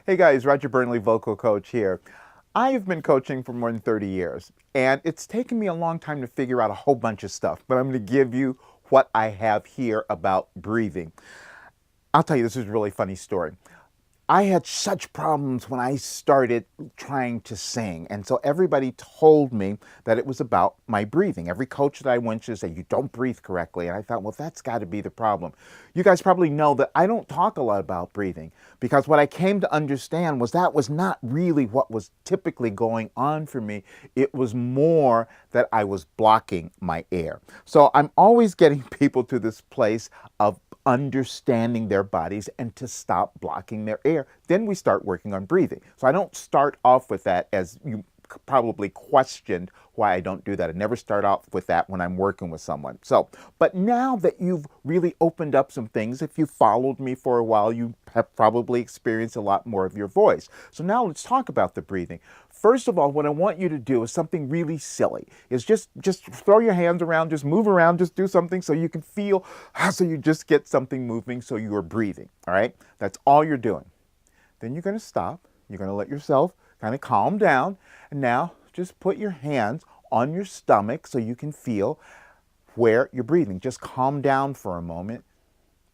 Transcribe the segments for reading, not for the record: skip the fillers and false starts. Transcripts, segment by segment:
Hey guys, Roger Burnley, vocal coach here. I've been coaching for more than 30 years, and it's taken me a long time to figure out a whole bunch of stuff, but I'm going to give you what I have here about breathing. I'll tell you, this is a really funny story. I had such problems when I started trying to sing. And so everybody told me that it was about my breathing. Every coach that I went to said, you don't breathe correctly. And I thought, well, that's got to be the problem. You guys probably know that I don't talk a lot about breathing because what I came to understand was that was not really what was typically going on for me. It was more that I was blocking my air. So I'm always getting people to this place of understanding their bodies and to stop blocking their air. Then we start working on breathing. So I don't start off with that as you probably questioned why I don't do that. I never start off with that when I'm working with someone. So, but now that you've really opened up some things, if you followed me for a while, you have probably experienced a lot more of your voice. So now let's talk about the breathing. First of all, what I want you to do is something really silly. Is just throw your hands around, just move around, just do something so you can feel, so you just get something moving so you are breathing, all right? That's all you're doing. Then you're going to stop. You're going to let yourself kind of calm down. And now just put your hands on your stomach so you can feel where you're breathing. Just calm down for a moment.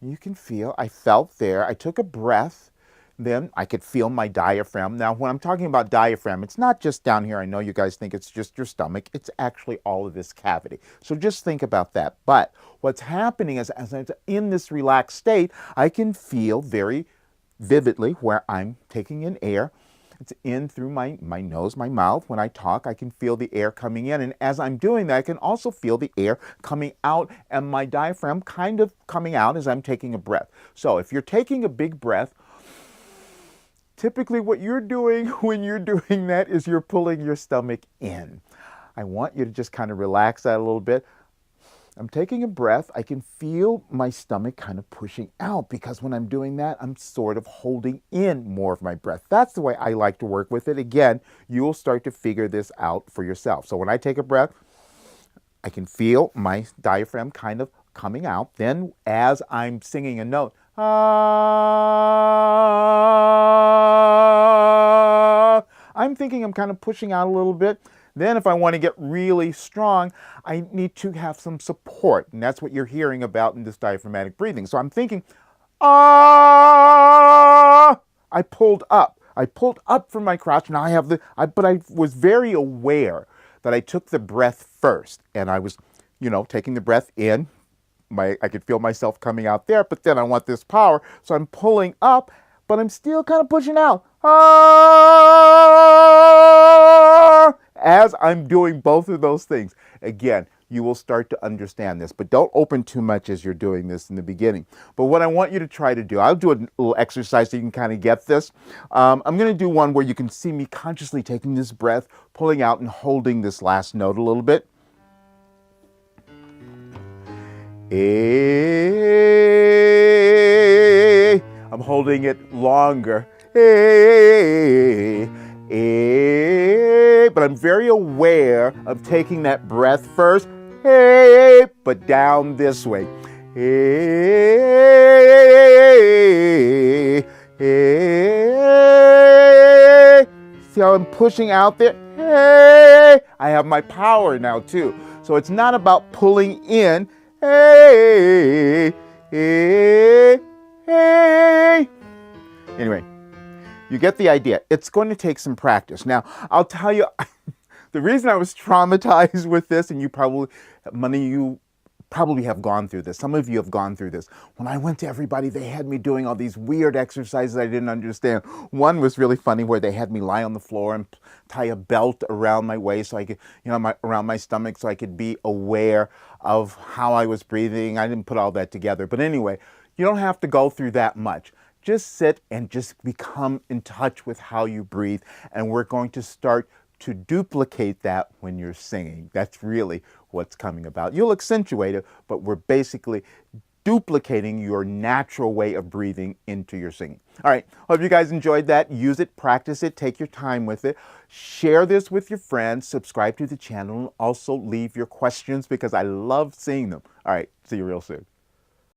You can feel, I felt there. I took a breath. Then I could feel my diaphragm. Now, when I'm talking about diaphragm, it's not just down here. I know you guys think it's just your stomach. It's actually all of this cavity. So just think about that. But what's happening is as I'm in this relaxed state, I can feel very vividly where I'm taking in air. It's in through my nose, my mouth. When I talk, I can feel the air coming in. And as I'm doing that, I can also feel the air coming out and my diaphragm kind of coming out as I'm taking a breath. So if you're taking a big breath, typically what you're doing when you're doing that is you're pulling your stomach in. I want you to just kind of relax that a little bit. I'm taking a breath. I can feel my stomach kind of pushing out because when I'm doing that, I'm sort of holding in more of my breath. That's the way I like to work with it. Again, you'll start to figure this out for yourself. So when I take a breath, I can feel my diaphragm kind of coming out. Then as I'm singing a note, I'm thinking I'm kind of pushing out a little bit. Then if I want to get really strong, I need to have some support. And that's what you're hearing about in this diaphragmatic breathing. So I'm thinking, ah, I pulled up. I pulled up from my crotch. Now I have but I was very aware that I took the breath first. And I was, taking the breath in. I could feel myself coming out there, but then I want this power. So I'm pulling up, but I'm still kind of pushing out. As I'm doing both of those things. Again, you will start to understand this, but don't open too much as you're doing this in the beginning. But what I want you to try to do, I'll do a little exercise so you can kind of get this. I'm going to do one where you can see me consciously taking this breath, pulling out and holding this last note a little bit. I'm holding it longer. But I'm very aware of taking that breath first, but down this way. See how I'm pushing out there? I have my power now too. So it's not about pulling in. Anyway, you get the idea. It's going to take some practice. Now, I'll tell you, the reason I was traumatized with this, and many of you probably have gone through this. Some of you have gone through this. When I went to everybody, they had me doing all these weird exercises I didn't understand. One was really funny where they had me lie on the floor and tie a belt around my waist so I could, around my stomach so I could be aware of how I was breathing. I didn't put all that together. But anyway, you don't have to go through that much. Just sit and just become in touch with how you breathe. And we're going to start to duplicate that when you're singing. That's really what's coming about. You'll accentuate it, but we're basically duplicating your natural way of breathing into your singing. All right, hope you guys enjoyed that. Use it, practice it, take your time with it. Share this with your friends, subscribe to the channel, and also leave your questions because I love seeing them. All right, see you real soon.